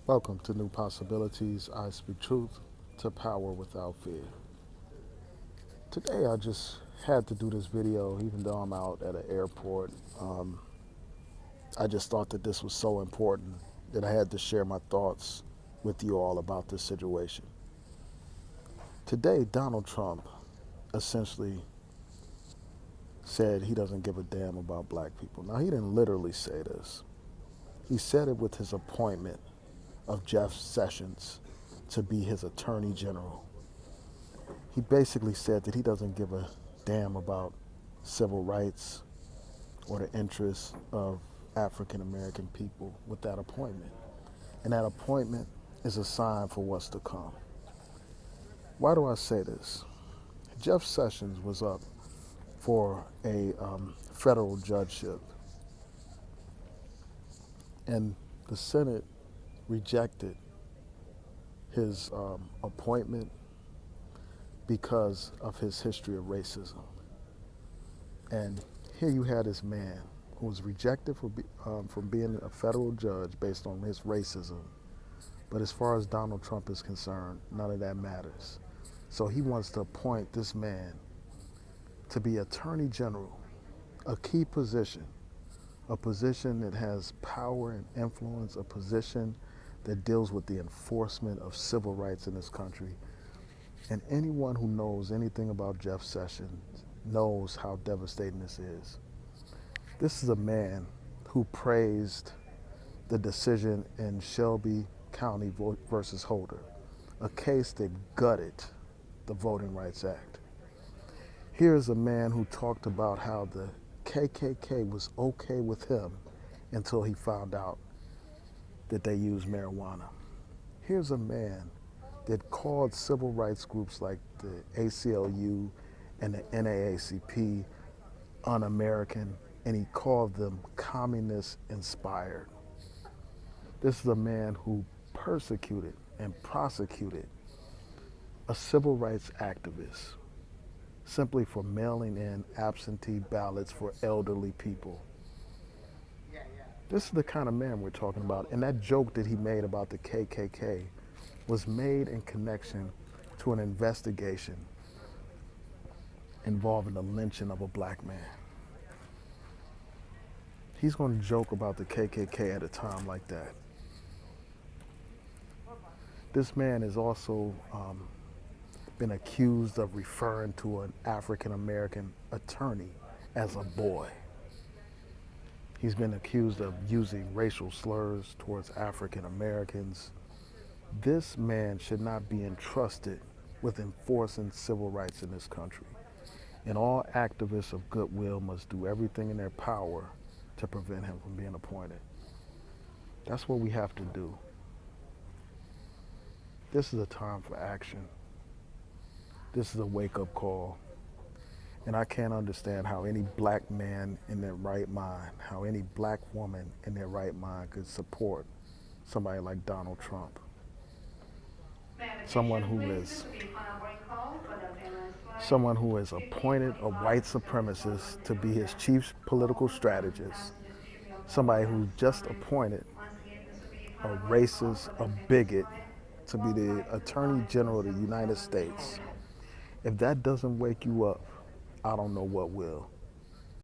Welcome to New Possibilities. I speak truth to power without fear. Today I just had to do this video even though I'm out at an airport. Um, I just thought that this was so important that I had to share my thoughts with you all about this situation. Today, Donald Trump essentially said he doesn't give a damn about black people. Now, he didn't literally say this. He said it with his appointment of Jeff Sessions to be his attorney general. He basically said that he doesn't give a damn about civil rights or the interests of African American people with that appointment. And that appointment is a sign for what's to come. Why do I say this? Jeff Sessions was up for a federal judgeship, and the Senate rejected his appointment because of his history of racism. And here you had this man who was rejected from being a federal judge based on his racism. But as far as Donald Trump is concerned, none of that matters. So he wants to appoint this man to be Attorney General, a key position, a position that has power and influence, a position that deals with the enforcement of civil rights in this country. And anyone who knows anything about Jeff Sessions knows how devastating this is. This is a man who praised the decision in Shelby County versus Holder, a case that gutted the Voting Rights Act. Here's a man who talked about how the KKK was okay with him until he found out that they used marijuana. Here's a man that called civil rights groups like the ACLU and the NAACP un-American, and he called them communist inspired. This is a man who persecuted and prosecuted a civil rights activist simply for mailing in absentee ballots for elderly people. This is the kind of man we're talking about. And that joke that he made about the KKK was made in connection to an investigation involving the lynching of a black man. He's going to joke about the KKK at a time like that. This man has also been accused of referring to an African American attorney as a boy. He's been accused of using racial slurs towards African Americans. This man should not be entrusted with enforcing civil rights in this country. And all activists of goodwill must do everything in their power to prevent him from being appointed. That's what we have to do. This is a time for action. This is a wake-up call. And I can't understand how any black man in their right mind, how any black woman in their right mind could support somebody like Donald Trump. Someone who is someone who has appointed a white supremacist to be his chief political strategist, somebody who just appointed a racist, a bigot to be the Attorney General of the United States. If that doesn't wake you up, I don't know what will.